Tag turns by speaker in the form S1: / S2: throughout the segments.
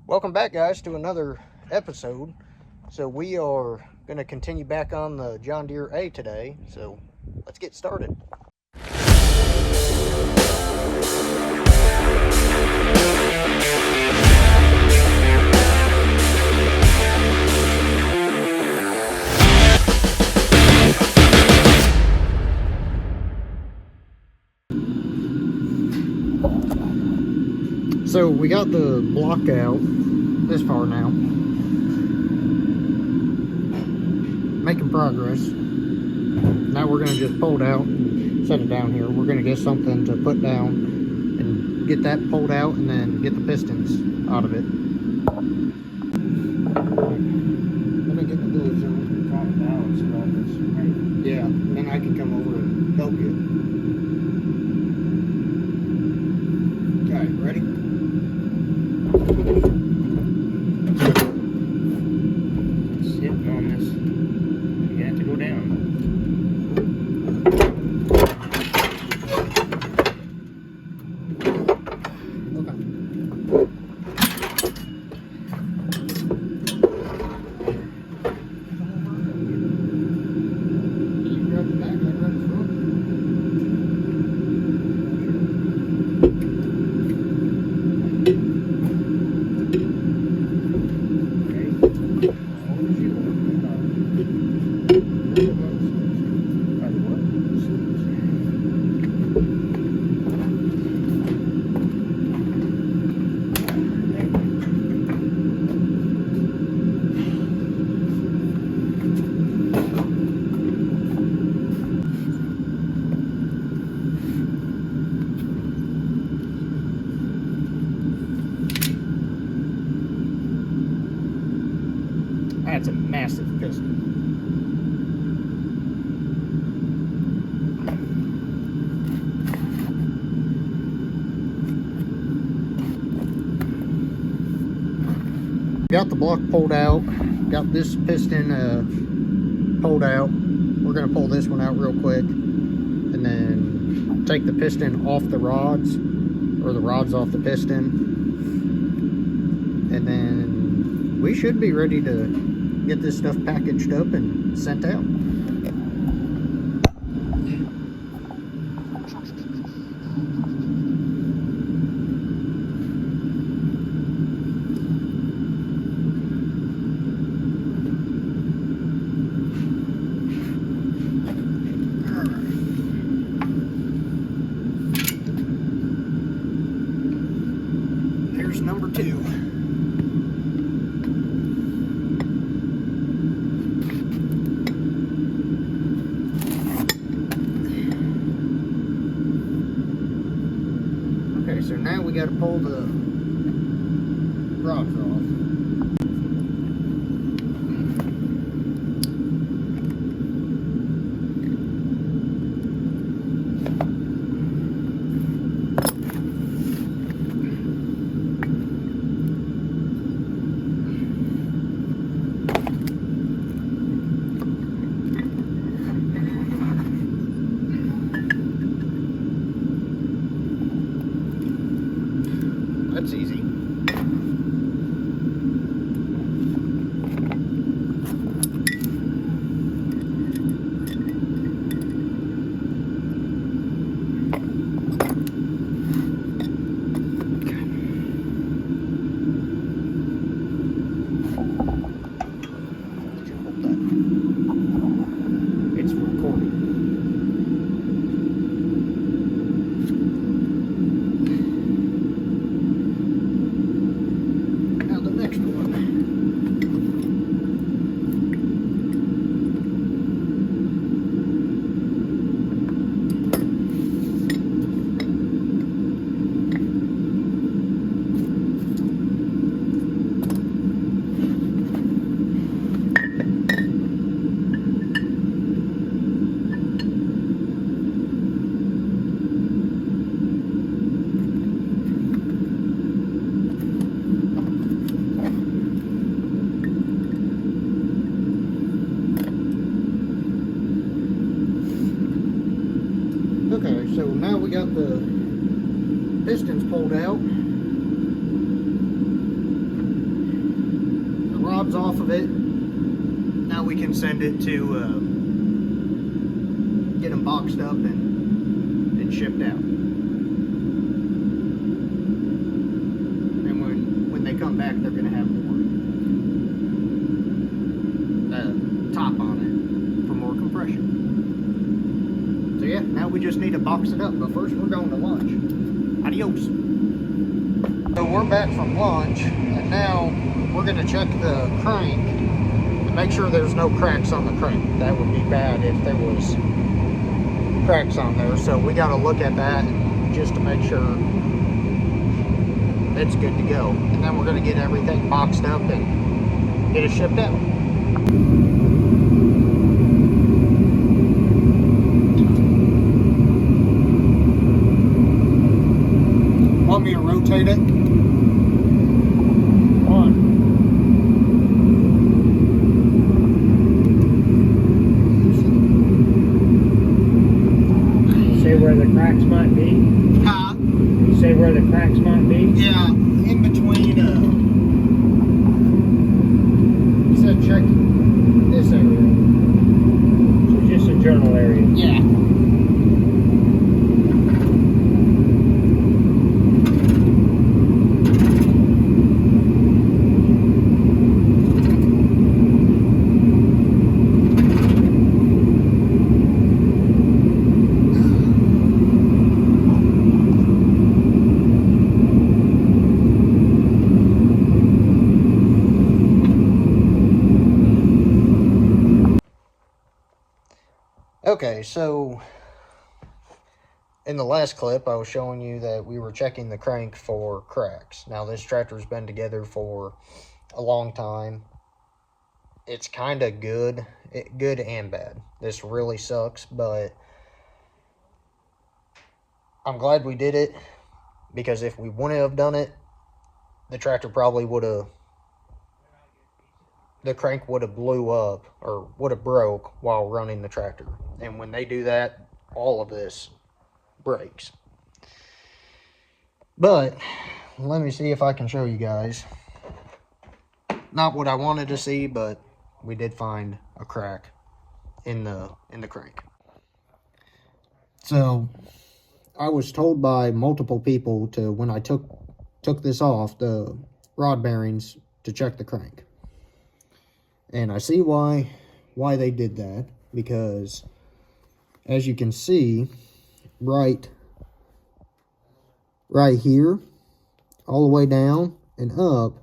S1: Welcome back, guys, to another episode. So we are going to continue back on the John Deere A today. So let's get started. So we got the block out this far now. Making progress. Now we're going to just pull it out and set it down here. We're going to get something to put down and get that pulled out and then get the pistons out of it. Let me get the gloves on.
S2: Trying to balance it on this ring.
S1: Yeah, then I can come over and help you. Alright, ready?
S2: Sitting on this. You have to go down.
S1: That's a massive piston. Got the block pulled out. Got this piston pulled out. We're going to pull this one out real quick and then take the piston off the rods, or the rods off the piston, and then we should be ready to get this stuff packaged up and sent out. Here's number 2. So now we got to pull the rods off. That's easy. It's recording. Okay, so now we got the pistons pulled out. knobs off of it. Now we can send it to get them boxed up and shipped out. And when they come back, they're going to have more top on it for more compression. So yeah, now we just need to box it up. But first, we're going to lunch. Adios. So we're back from lunch, and now we're going to check the crank to make sure there's no cracks on the crank. That would be bad if there was cracks on there. So we got to look at that just to make sure it's good to go. And then we're going to get everything boxed up and get it shipped out. Want me to rotate it?
S2: Where the cracks might be?
S1: Huh?
S2: You say where the cracks might be?
S1: Yeah, in between, he said check this area.
S2: So just a general area?
S1: Yeah. Okay, so in the last clip, I was showing you that we were checking the crank for cracks. Now, this tractor's been together for a long time. It's kind of good, good and bad. This really sucks, but I'm glad we did it, because if we wouldn't have done it, the tractor probably would have, the crank would have blew up or would have broke while running the tractor. And when they do that, all of this breaks. But let me see if I can show you guys. Not what I wanted to see, but we did find a crack in the crank. So I was told by multiple people to, when I took this off the rod bearings, to check the crank. And I see why they did that, because as you can see, right here, all the way down and up,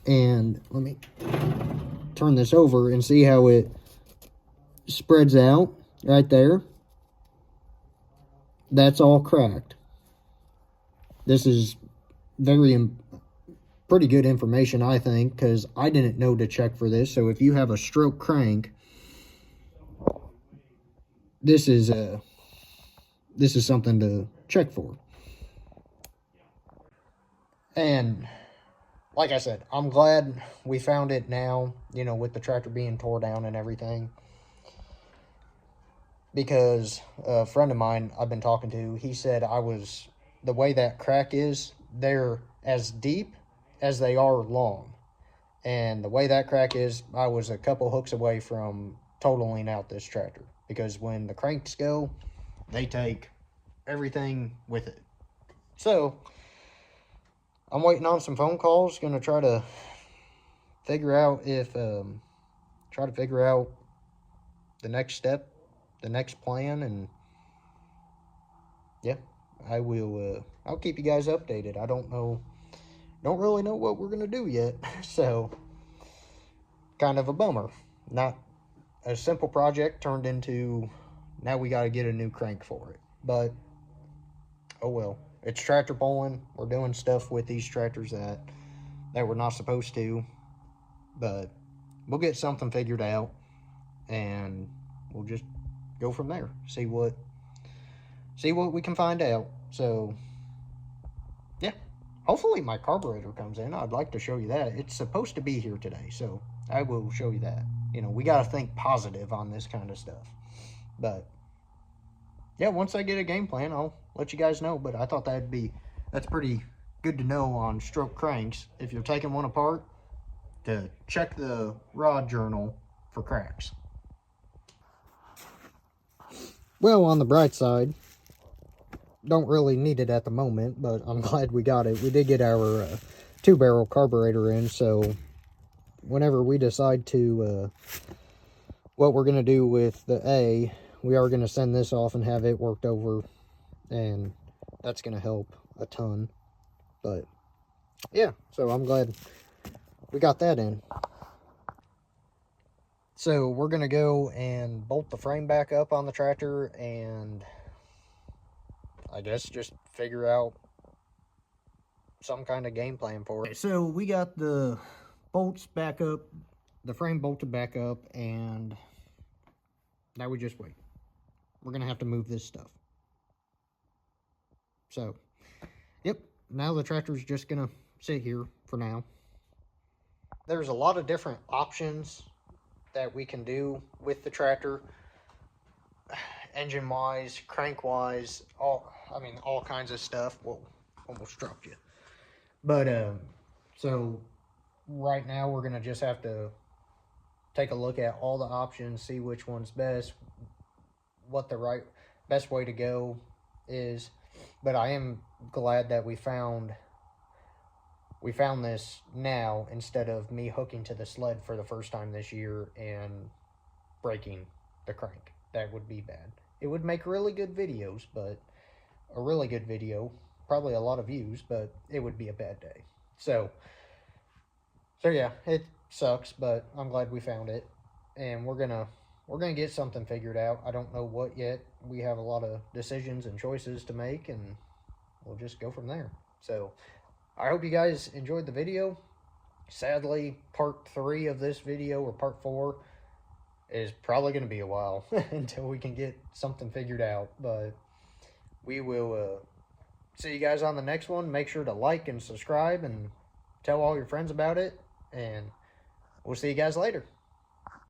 S1: and let me turn this over and see how it spreads out right there. That's all cracked. This is pretty good information, I think, because I didn't know to check for this. So if you have a stroke crank, this is something to check for. And like I said, I'm glad we found it now, you know, with the tractor being tore down and everything. Because a friend of mine I've been talking to, he said the way that crack is, they're as deep as they are long. And the way that crack is, I was a couple hooks away from totaling out this tractor. Because when the cranks go, they take everything with it. So I'm waiting on some phone calls. Gonna try to figure out the next step, the next plan, and yeah, I'll keep you guys updated. I don't really know what we're gonna do yet. So kind of a bummer. Not a simple project turned into, now we got to get a new crank for it. But oh well, it's tractor pulling. We're doing stuff with these tractors that we're not supposed to, but we'll get something figured out, and we'll just go from there. See what we can find out. So yeah, hopefully my carburetor comes in. I'd like to show you that. It's supposed to be here today, so I will show you that. You know, we got to think positive on this kind of stuff. But yeah, once I get a game plan, I'll let you guys know. But I thought that's pretty good to know on stroke cranks. If you're taking one apart, to check the rod journal for cracks. Well, on the bright side, don't really need it at the moment, but I'm glad we got it. We did get our 2-barrel carburetor in, so whenever we decide to what we're going to do with the A, we are going to send this off and have it worked over, and that's going to help a ton. But yeah, so I'm glad we got that in. So we're going to go and bolt the frame back up on the tractor and I guess just figure out some kind of game plan for it. Okay, so we got the bolts back up, the frame bolted back up, and now we just wait. We're going to have to move this stuff. So, yep, now the tractor's just going to sit here for now. There's a lot of different options that we can do with the tractor, engine wise, crank wise, all kinds of stuff. Whoa, almost dropped you. But so right now we're gonna just have to take a look at all the options, see which one's best, what the best way to go is. But I am glad that we found this now, instead of me hooking to the sled for the first time this year and breaking the crank. That would be bad. It would make really good videos, but a really good video, probably a lot of views, but it would be a bad day. So yeah, it sucks, but I'm glad we found it, and we're gonna get something figured out. I don't know what yet. We have a lot of decisions and choices to make, and we'll just go from there. So I hope you guys enjoyed the video. Sadly, part 3 of this video, or part 4, is probably going to be a while until we can get something figured out. But we will see you guys on the next one. Make sure to like and subscribe and tell all your friends about it. And we'll see you guys later.